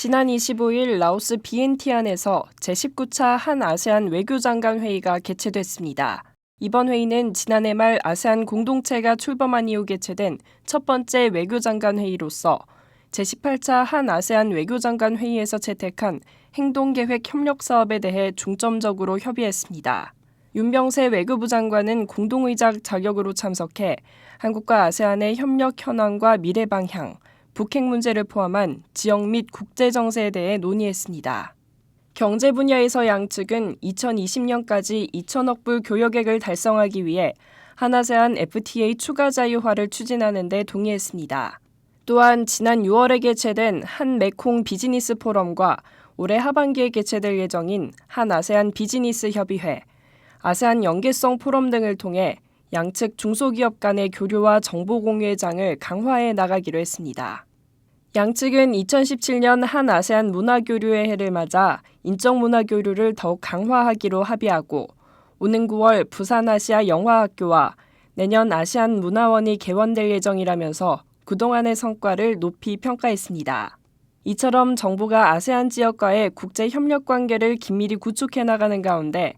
지난 25일 라오스 비엔티안에서 제19차 한아세안 외교장관 회의가 개최됐습니다. 이번 회의는 지난해 말 아세안 공동체가 출범한 이후 개최된 첫 번째 외교장관 회의로서 제18차 한아세안 외교장관 회의에서 채택한 행동계획 협력 사업에 대해 중점적으로 협의했습니다. 윤병세 외교부 장관은 공동의장 자격으로 참석해 한국과 아세안의 협력 현황과 미래 방향, 북핵 문제를 포함한 지역 및 국제 정세에 대해 논의했습니다. 경제 분야에서 양측은 2020년까지 2천억 불 교역액을 달성하기 위해 한아세안 FTA 추가 자유화를 추진하는 데 동의했습니다. 또한 지난 6월에 개최된 한 메콩 비즈니스 포럼과 올해 하반기에 개최될 예정인 한아세안 비즈니스 협의회, 아세안 연계성 포럼 등을 통해 양측 중소기업 간의 교류와 정보 공유의 장을 강화해 나가기로 했습니다. 양측은 2017년 한아세안 문화교류의 해를 맞아 인적문화교류를 더욱 강화하기로 합의하고 오는 9월 부산아시아영화학교와 내년 아시안 문화원이 개원될 예정이라면서 그동안의 성과를 높이 평가했습니다. 이처럼 정부가 아세안 지역과의 국제협력 관계를 긴밀히 구축해 나가는 가운데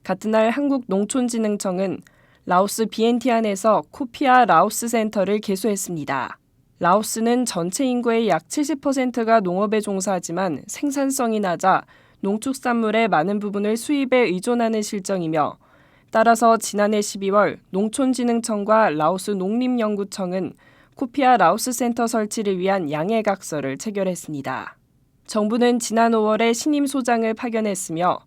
같은 날 한국농촌진흥청은 라오스 비엔티안에서 코피아 라오스 센터를 개소했습니다. 라오스는 전체 인구의 약 70%가 농업에 종사하지만 생산성이 낮아 농축산물의 많은 부분을 수입에 의존하는 실정이며 따라서 지난해 12월 농촌진흥청과 라오스 농림연구청은 코피아 라오스 센터 설치를 위한 양해각서를 체결했습니다. 정부는 지난 5월에 신임 소장을 파견했으며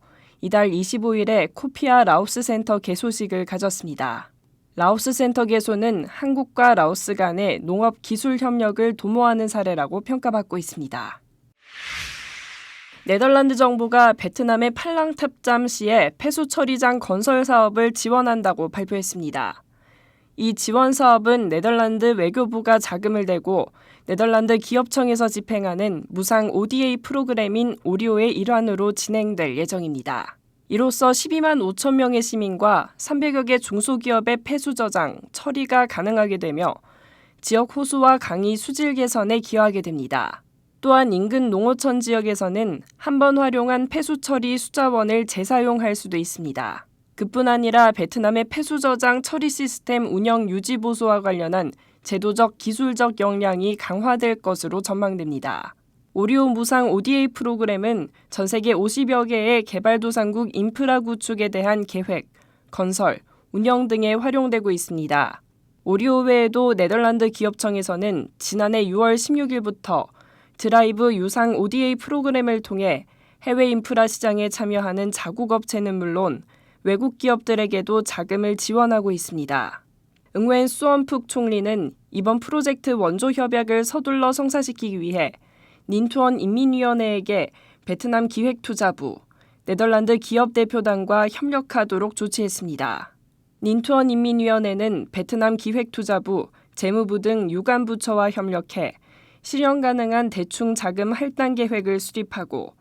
이달 25일에 코피아 라오스 센터 개소식을 가졌습니다. 라오스 센터 개소는 한국과 라오스 간의 농업 기술 협력을 도모하는 사례라고 평가받고 있습니다. 네덜란드 정부가 베트남의 팔랑탑잠시의 폐수 처리장 건설 사업을 지원한다고 발표했습니다. 이 지원 사업은 네덜란드 외교부가 자금을 대고 네덜란드 기업청에서 집행하는 무상 ODA 프로그램인 오리오의 일환으로 진행될 예정입니다. 이로써 12만 5천 명의 시민과 300여 개 중소기업의 폐수 저장, 처리가 가능하게 되며 지역 호수와 강의 수질 개선에 기여하게 됩니다. 또한 인근 농어촌 지역에서는 한 번 활용한 폐수 처리 수자원을 재사용할 수도 있습니다. 그뿐 아니라 베트남의 폐수 저장 처리 시스템 운영 유지 보수와 관련한 제도적 기술적 역량이 강화될 것으로 전망됩니다. 오리오 무상 ODA 프로그램은 전 세계 50여 개의 개발도상국 인프라 구축에 대한 계획, 건설, 운영 등에 활용되고 있습니다. 오리오 외에도 네덜란드 기업청에서는 지난해 6월 16일부터 드라이브 유상 ODA 프로그램을 통해 해외 인프라 시장에 참여하는 자국업체는 물론 외국 기업들에게도 자금을 지원하고 있습니다. 응웬 수원푹 총리는 이번 프로젝트 원조 협약을 서둘러 성사시키기 위해 닌투언 인민위원회에게 베트남 기획투자부, 네덜란드 기업대표단과 협력하도록 조치했습니다. 닌투언 인민위원회는 베트남 기획투자부, 재무부 등 유관부처와 협력해 실현 가능한 대충 자금 할당 계획을 수립하고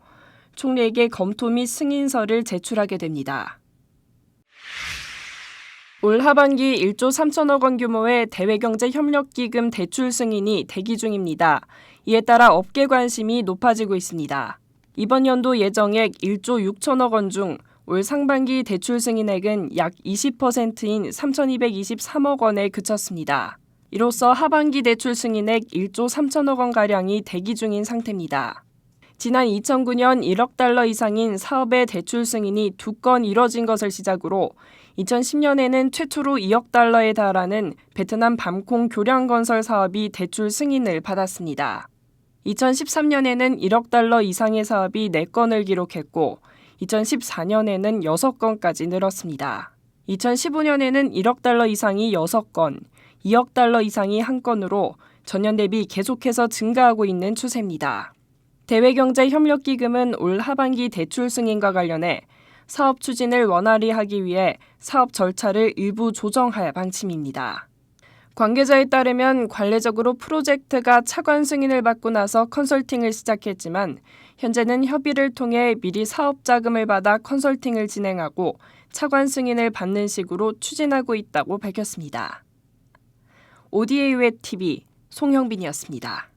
총리에게 검토 및 승인서를 제출하게 됩니다. 올 하반기 1조 3천억 원 규모의 대외경제협력기금 대출 승인이 대기 중입니다. 이에 따라 업계 관심이 높아지고 있습니다. 이번 연도 예정액 1조 6천억 원 중 올 상반기 대출 승인액은 약 20%인 3,223억 원에 그쳤습니다. 이로써 하반기 대출 승인액 1조 3천억 원가량이 대기 중인 상태입니다. 지난 2009년 1억 달러 이상인 사업의 대출 승인이 2건 이뤄진 것을 시작으로 2010년에는 최초로 2억 달러에 달하는 베트남 밤콩 교량건설 사업이 대출 승인을 받았습니다. 2013년에는 1억 달러 이상의 사업이 4건을 기록했고 2014년에는 6건까지 늘었습니다. 2015년에는 1억 달러 이상이 6건, 2억 달러 이상이 1건으로 전년 대비 계속해서 증가하고 있는 추세입니다. 대외경제협력기금은 올 하반기 대출 승인과 관련해 사업 추진을 원활히 하기 위해 사업 절차를 일부 조정할 방침입니다. 관계자에 따르면 관례적으로 프로젝트가 차관 승인을 받고 나서 컨설팅을 시작했지만 현재는 협의를 통해 미리 사업 자금을 받아 컨설팅을 진행하고 차관 승인을 받는 식으로 추진하고 있다고 밝혔습니다. ODA 웹TV 송형빈이었습니다.